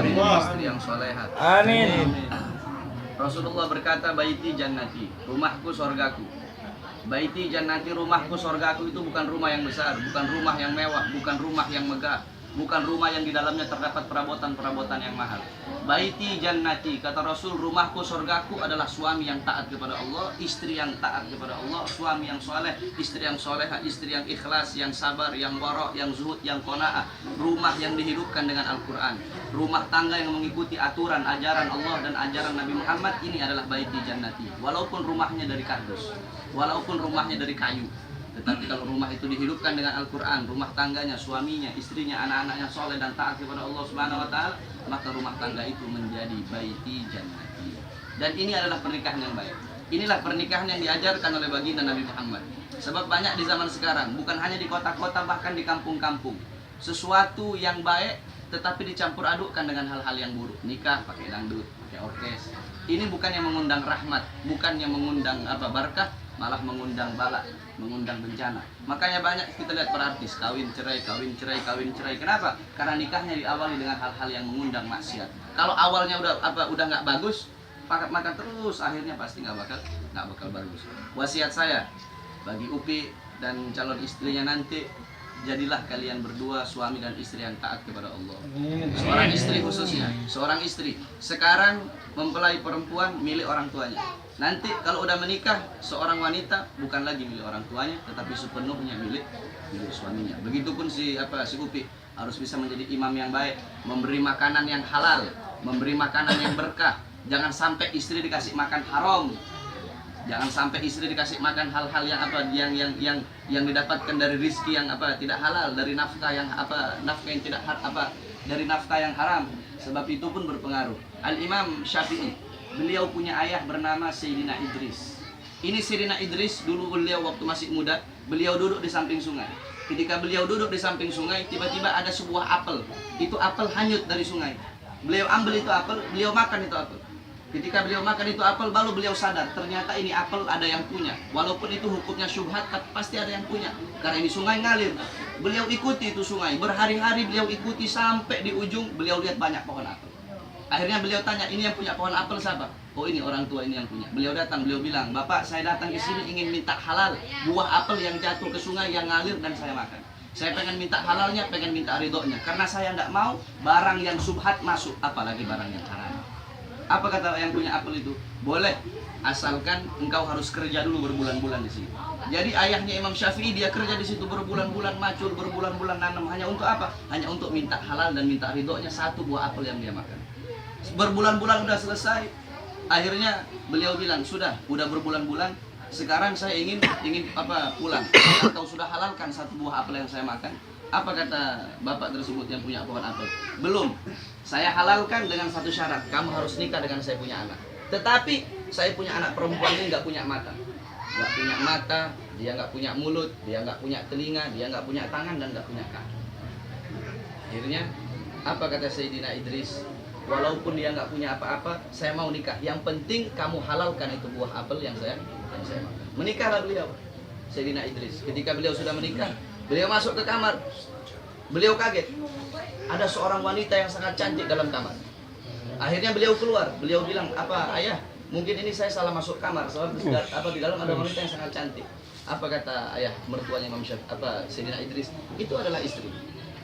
istri yang soleha. Amin. Rasulullah berkata, baiti jannati, rumahku sorgaku. Baiti jannati, rumahku sorgaku itu bukan rumah yang besar, bukan rumah yang mewah, bukan rumah yang megah, bukan rumah yang di dalamnya terdapat perabotan-perabotan yang mahal. Baiti jannati, kata Rasul, rumahku sorgaku adalah suami yang taat kepada Allah, istri yang taat kepada Allah, suami yang soleh, istri yang soleha, istri yang ikhlas, yang sabar, yang wara', yang zuhud, yang qanaah. Rumah yang dihidupkan dengan Al-Quran, rumah tangga yang mengikuti aturan, ajaran Allah dan ajaran Nabi Muhammad. Ini adalah baiti jannati. Walaupun rumahnya dari kardus, walaupun rumahnya dari kayu, tetapi kalau rumah itu dihidupkan dengan Al-Quran, rumah tangganya, suaminya, istrinya, anak-anaknya soleh dan taat kepada Allah Subhanahu Wa Taala, maka rumah tangga itu menjadi baiti jannati. Dan ini adalah pernikahan yang baik. Inilah pernikahan yang diajarkan oleh baginda Nabi Muhammad. Sebab banyak di zaman sekarang, bukan hanya di kota-kota, bahkan di kampung-kampung, sesuatu yang baik tetapi dicampur adukkan dengan hal-hal yang buruk. Nikah pakai dangdut, pakai orkes. Ini bukan yang mengundang rahmat, bukan yang mengundang berkah, malah mengundang bala, mengundang bencana. Makanya banyak kita lihat para artis kawin cerai, kawin cerai, kawin cerai. Kenapa? Karena nikahnya diawali dengan hal-hal yang mengundang maksiat. Kalau awalnya udah nggak bagus, maka terus akhirnya pasti nggak bakal bagus. Wasiat saya bagi Upi dan calon istrinya nanti, jadilah kalian berdua suami dan istri yang taat kepada Allah. Seorang istri khususnya, seorang istri sekarang mempelai perempuan milik orang tuanya. Nanti kalau udah menikah, seorang wanita bukan lagi milik orang tuanya, tetapi sepenuhnya milik suaminya. Begitupun si Upi harus bisa menjadi imam yang baik, memberi makanan yang halal, memberi makanan yang berkah. Jangan sampai istri dikasih makan haram. Jangan sampai istri dikasih makan hal-hal yang didapatkan dari rizki yang tidak halal, dari nafkah yang dari nafkah yang haram. Sebab itu pun berpengaruh. Al-Imam Syafi'i, beliau punya ayah bernama Sayyidina Idris. Ini Sayyidina Idris, dulu beliau waktu masih muda, beliau duduk di samping sungai. Ketika beliau duduk di samping sungai, tiba-tiba ada sebuah apel. Itu apel hanyut dari sungai. Beliau ambil itu apel, beliau makan itu apel. Ketika beliau makan itu apel, baru beliau sadar, ternyata ini apel ada yang punya. Walaupun itu hukumnya syubhat, tapi pasti ada yang punya. Karena ini sungai ngalir. Beliau ikuti itu sungai, berhari-hari beliau ikuti sampai di ujung, beliau lihat banyak pohon apel. Akhirnya beliau tanya, ini yang punya pohon apel siapa? Oh, ini orang tua ini yang punya. Beliau datang, beliau bilang, Bapak, saya datang ke sini ingin minta halal buah apel yang jatuh ke sungai yang ngalir dan saya makan. Saya pengen minta halalnya, pengen minta ridhonya. Karena saya tidak mau barang yang subhat masuk, apalagi barang yang haram. Apa kata yang punya apel itu? Boleh, asalkan engkau harus kerja dulu berbulan-bulan di sini. Jadi ayahnya Imam Syafi'i, dia kerja di situ berbulan-bulan, macul, berbulan-bulan nanam. Hanya untuk apa? Hanya untuk minta halal dan minta ridhonya satu buah apel yang dia makan. Berbulan-bulan udah selesai. Akhirnya beliau bilang, sudah berbulan-bulan. Sekarang saya ingin pulang. Kau sudah halalkan satu buah apel yang saya makan. Apa kata bapak tersebut yang punya pohon apel? Belum. Saya halalkan dengan satu syarat, kamu harus nikah dengan saya punya anak. Tetapi saya punya anak perempuan ini nggak punya mata. Nggak punya mata, dia nggak punya mulut, dia nggak punya telinga, dia nggak punya tangan dan nggak punya kaki. Akhirnya apa kata Sayyidina Idris? Walaupun dia nggak punya apa-apa, saya mau nikah. Yang penting kamu halalkan itu buah apel yang saya makan. Menikahlah beliau, Sayyidina Idris. Ketika beliau sudah menikah, beliau masuk ke kamar. Beliau kaget, ada seorang wanita yang sangat cantik dalam kamar. Akhirnya beliau keluar, beliau bilang, apa ayah, mungkin ini saya salah masuk kamar, sebab di dalam ada wanita yang sangat cantik. Apa kata ayah mertuanya Imam Syafi'i, Sayyidina Idris? Itu adalah istri.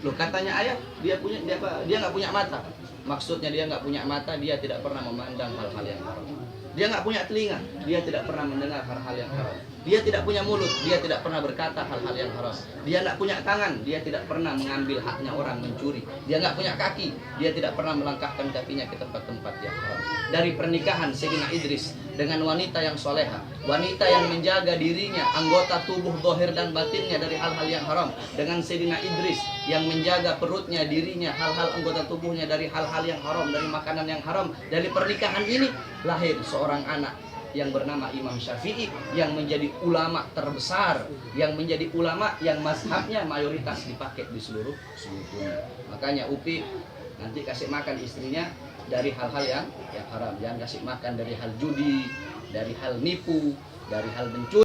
Loh, katanya ayah dia nggak punya mata. Maksudnya dia nggak punya mata, dia tidak pernah memandang hal-hal yang haram. Dia nggak punya telinga, dia tidak pernah mendengar hal-hal yang haram. Dia tidak punya mulut, dia tidak pernah berkata hal-hal yang haram. Dia nggak punya tangan, dia tidak pernah mengambil haknya orang, mencuri. Dia nggak punya kaki, dia tidak pernah melangkahkan kakinya ke tempat-tempat yang haram. Dari pernikahan Sayyidina Idris dengan wanita yang soleha, wanita yang menjaga dirinya, anggota tubuh zahir dan batinnya dari hal-hal yang haram, dengan Sayyidina Idris yang menjaga perutnya, dirinya, hal-hal anggota tubuhnya dari hal-hal yang haram, dari makanan yang haram. Dari pernikahan ini lahir seorang anak yang bernama Imam Syafi'i, yang menjadi ulama terbesar, yang menjadi ulama yang mazhabnya mayoritas dipakai di seluruh dunia. Makanya Upi nanti kasih makan istrinya dari hal-hal yang haram. Jangan kasih makan dari hal judi, dari hal nipu, dari hal mencuri.